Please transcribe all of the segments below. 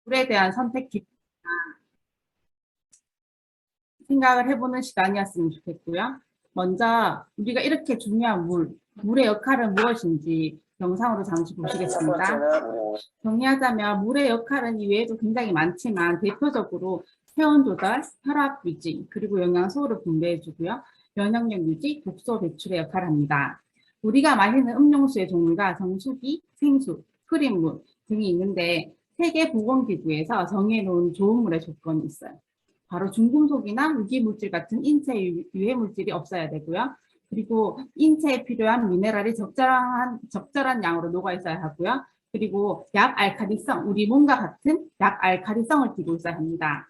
물에 대한 선택 기준이나 생각을 해보는 시간이었으면 좋겠고요. 먼저 우리가 이렇게 중요한 물의 역할은 무엇인지 영상으로 잠시 보시겠습니다. 정리하자면 물의 역할은 이외에도 굉장히 많지만 대표적으로 체온 조절, 혈압 유지, 그리고 영양소를 분배해주고요. 면역력 유지, 독소 배출의 역할을 합니다. 우리가 마시는 음료수의 종류가 정수기, 생수, 끓인 물 등이 있는데 세계보건기구에서 정해놓은 좋은 물의 조건이 있어요. 바로 중금속이나 유기물질 같은 인체 유해물질이 없어야 되고요. 그리고 인체에 필요한 미네랄이 적절한 양으로 녹아 있어야 하고요. 그리고 약알칼리성, 우리 몸과 같은 약알칼리성을 띠고 있어야 합니다.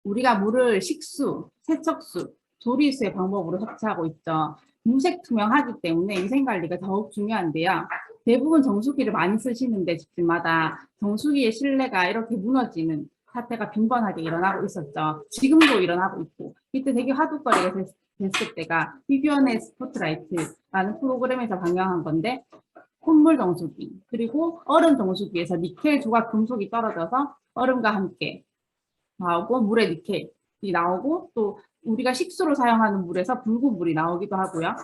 우리가 물을 식수, 세척수, 조리수의 방법으로 섭취하고 있죠. 무색 투명하기 때문에 위생관리가 더욱 중요한데요. 대부분 정수기를 많이 쓰시는데 집집마다 정수기의 실내가 이렇게 무너지는 사태가 빈번하게 일어나고 있었죠. 지금도 일어나고 있고 이때 되게 화두거리가 됐을 때가 비비언의 스포트라이트라는 프로그램에서 방영한 건데 콧물 정수기 그리고 얼음 정수기에서 니켈 조각 금속이 떨어져서 얼음과 함께 나오고 물에 니켈이 나오고 또 우리가 식수로 사용하는 물에서 붉은 물이 나오기도 하고요.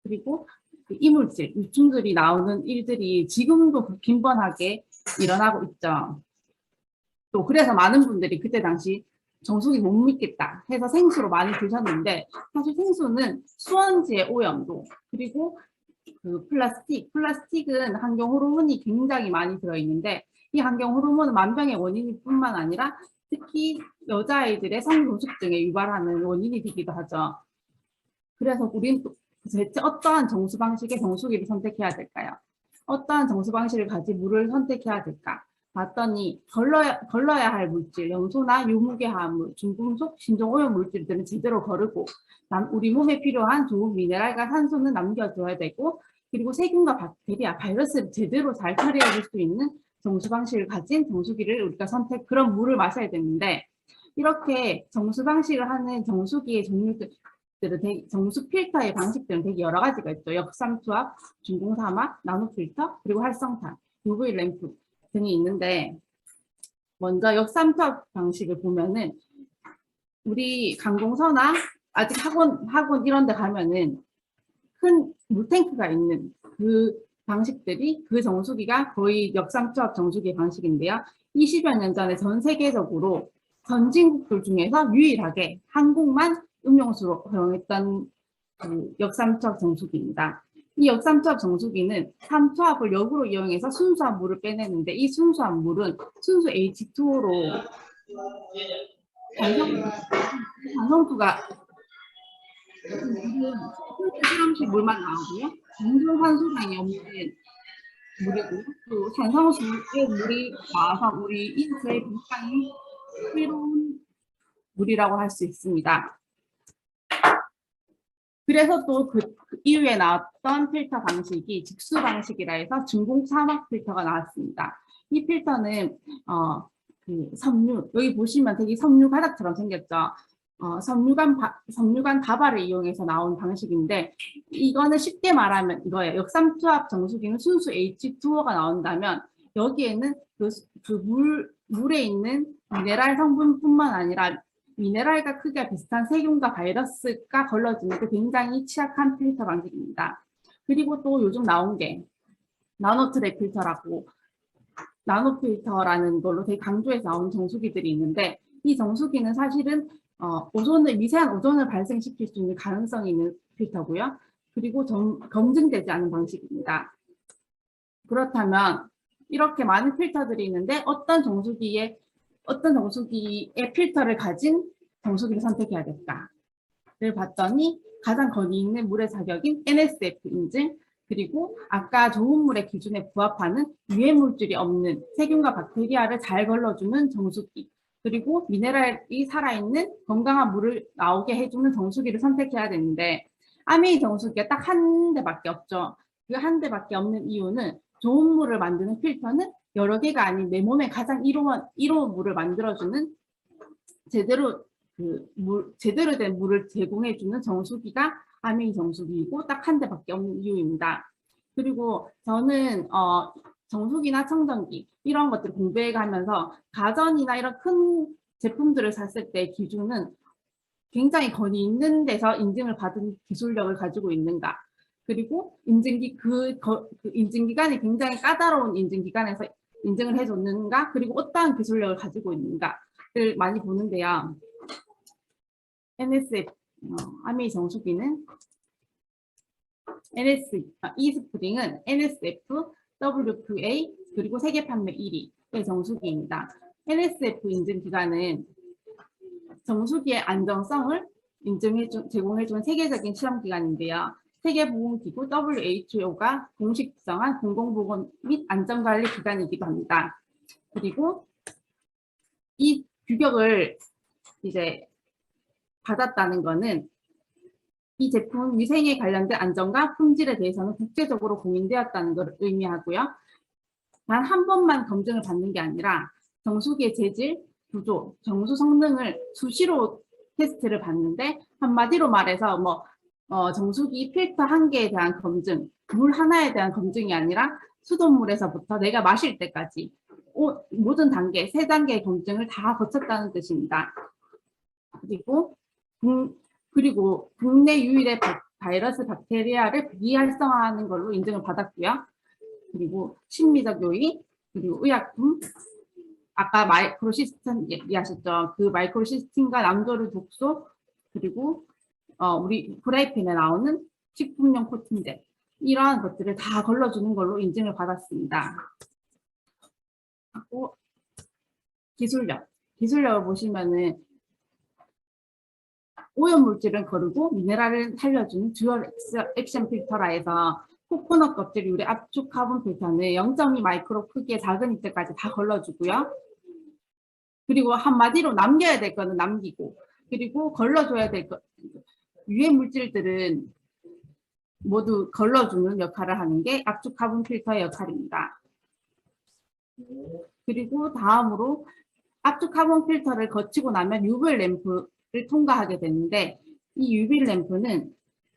그리고 이물질, 유충들이 나오는 일들이 지금도 빈번하게 일어나고 있죠. 또 그래서 많은 분들이 그때 당시 정수기 못 믿겠다 해서 생수로 많이 드셨는데 사실 생수는 수원지의 오염도 그리고 그 플라스틱은 환경 호르몬이 굉장히 많이 들어있는데 이 환경 호르몬은 만병의 원인일 뿐만 아니라 특히 여자아이들의 성소수증에 유발하는 원인이 되기도 하죠. 그래서 우리는 대체 어떠한 정수 방식의 정수기를 선택해야 될까요? 어떠한 정수 방식을 가진 물을 선택해야 될까? 봤더니 걸러야 할 물질, 염소나 유무게 화합물, 중금속, 신종오염 물질들은 제대로 거르고 우리 몸에 필요한 좋은 미네랄과 산소는 남겨줘야 되고 그리고 세균과 박테리아, 바이러스를 제대로 잘 처리해 줄 수 있는 정수 방식을 가진 정수기를 우리가 그런 물을 마셔야 되는데 이렇게 정수 방식을 하는 정수기의 종류들 정수 필터의 방식들은 되게 여러 가지가 있죠. 역삼투압, 중공사막, 나노필터, 그리고 활성탄, UV 램프 등이 있는데 먼저 역삼투압 방식을 보면은 우리 관공서나 아직 학원 이런 데 가면은 큰 물탱크가 있는 그 방식들이 그 정수기가 거의 역삼투압 정수기 방식인데요. 20여 년 전에 전 세계적으로 선진국들 중에서 유일하게 한국만 음용수로 허용했던 그 역삼투압 정수기입니다. 이 역삼투압 정수기는 삼투압을 역으로 이용해서 순수한 물을 빼내는데 이 순수한 물은 순수 H2O로 반성수가 실험식 물만 나오고요. 중성산소량이 없는 물이고 또 산성수의 물이 나와서 우리 인체에 굉장히 새로운 물이라고 할 수 있습니다. 그래서 또 그 이후에 나왔던 필터 방식이 직수 방식이라 해서 중공사막 필터가 나왔습니다. 이 필터는 그 섬유, 여기 보시면 되게 섬유 가닥처럼 생겼죠. 섬유관 다발을 이용해서 나온 방식인데 이거는 쉽게 말하면 이거예요. 역삼투압 정수기는 순수 H2O가 나온다면 여기에는 물에 있는 미네랄 성분뿐만 아니라 미네랄과 크기가 비슷한 세균과 바이러스가 걸러지는 그 굉장히 취약한 필터 방식입니다. 그리고 또 요즘 나온 게 나노트랩 필터라고 나노필터라는 걸로 되게 강조해서 나온 정수기들이 있는데 이 정수기는 사실은 미세한 오존을 발생시킬 수 있는 가능성이 있는 필터고요. 그리고 검증되지 않은 방식입니다. 그렇다면 이렇게 많은 필터들이 있는데 어떤 정수기의 필터를 가진 정수기를 선택해야 될까를 봤더니 가장 거기 있는 물의 자격인 NSF 인증 그리고 아까 좋은 물의 기준에 부합하는 유해물질이 없는 세균과 박테리아를 잘 걸러주는 정수기 그리고 미네랄이 살아있는 건강한 물을 나오게 해주는 정수기를 선택해야 되는데 아메이 정수기가 딱 한 대밖에 없죠. 그 한 대밖에 없는 이유는 좋은 물을 만드는 필터는 여러 개가 아닌 내 몸에 가장 1호 물을 만들어주는 제대로 된 물을 제공해주는 정수기가 아메이 정수기이고 딱 한 대밖에 없는 이유입니다. 그리고 저는 정수기나 청정기 이런 것들을 공부해 가면서 가전이나 이런 큰 제품들을 샀을 때 기준은 굉장히 권위 있는 데서 인증을 받은 기술력을 가지고 있는가. 그리고 그 인증기관이 굉장히 까다로운 인증기관에서 인증을 해줬는가. 그리고 어떠한 기술력을 가지고 있는가를 많이 보는데요. NSF, 아메이 정수기는 e스프링은 NSF, WQA, 그리고 세계 판매 1위의 정수기입니다. NSF 인증기관은 정수기의 안정성을 제공해주는 세계적인 시험기관인데요. 세계보건기구 WHO가 공식 지정한 공공보건 및 안전관리 기관이기도 합니다. 그리고 이 규격을 이제 받았다는 것은 이 제품 위생에 관련된 안전과 품질에 대해서는 국제적으로 공인되었다는 것을 의미하고요. 단 한 번만 검증을 받는 게 아니라 정수기의 재질, 구조, 정수 성능을 수시로 테스트를 받는데 한마디로 말해서 정수기 필터 한 개에 대한 검증, 물 하나에 대한 검증이 아니라 수돗물에서부터 내가 마실 때까지 모든 단계, 3단계의 검증을 다 거쳤다는 뜻입니다. 그리고 국내 유일의 바이러스 박테리아를 비활성화하는 걸로 인증을 받았고요. 그리고 심리적 요인, 그리고 의약품, 아까 마이크로시스템 얘기하셨죠. 그 마이크로시스템과 남조류 독소, 그리고 우리 프라이팬에 나오는 식품용 코팅제, 이러한 것들을 다 걸러주는 걸로 인증을 받았습니다. 그리고 기술력을 보시면은 오염물질을 거르고 미네랄을 살려주는 듀얼 액션 필터라 해서 코코넛 껍질 유래 압축 카본 필터는 0.2 마이크로 크기의 작은 입자까지 다 걸러주고요. 그리고 한마디로 남겨야 될 거는 남기고, 그리고 걸러줘야 될 거, 유해 물질들은 모두 걸러주는 역할을 하는 게 압축 카본 필터의 역할입니다. 그리고 다음으로 압축 카본 필터를 거치고 나면 UV 램프를 통과하게 되는데, 이 UV 램프는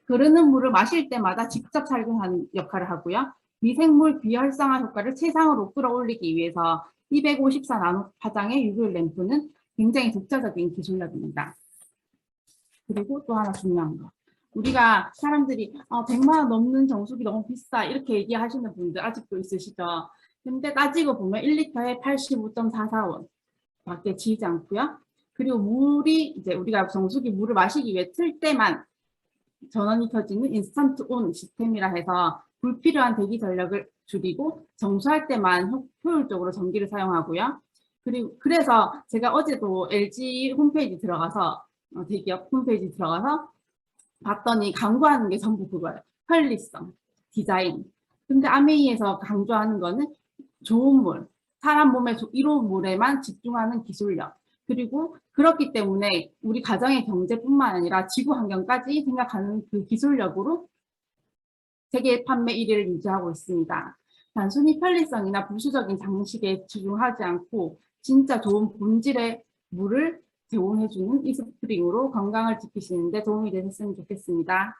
흐르는 물을 마실 때마다 직접 살균하는 역할을 하고요. 미생물 비활성화 효과를 최상으로 끌어올리기 위해서 254 나노 파장의 UV 램프는 굉장히 독자적인 기술력입니다. 그리고 또 하나 중요한 거. 우리가 사람들이 100만 원 넘는 정수기 너무 비싸 이렇게 얘기하시는 분들 아직도 있으시죠. 근데 따지고 보면 1리터에 85.44원 밖에 지지 않고요. 그리고 물이 이제 우리가 정수기 물을 마시기 위해 틀 때만 전원이 켜지는 인스턴트 온 시스템이라 해서 불필요한 대기 전력을 줄이고 정수할 때만 효율적으로 전기를 사용하고요. 그래서 제가 어제도 LG 홈페이지 들어가서 대기업 홈페이지 들어가서 봤더니 강조하는 게 전부 그거예요. 편리성, 디자인. 근데 아메이에서 강조하는 거는 좋은 물, 사람 몸에 이로운 물에만 집중하는 기술력. 그리고 그렇기 때문에 우리 가정의 경제뿐만 아니라 지구 환경까지 생각하는 그 기술력으로 세계 판매 1위를 유지하고 있습니다. 단순히 편리성이나 부수적인 장식에 집중하지 않고 진짜 좋은 본질의 물을 제공해주는 이스프링으로 건강을 지키시는 데 도움이 되셨으면 좋겠습니다.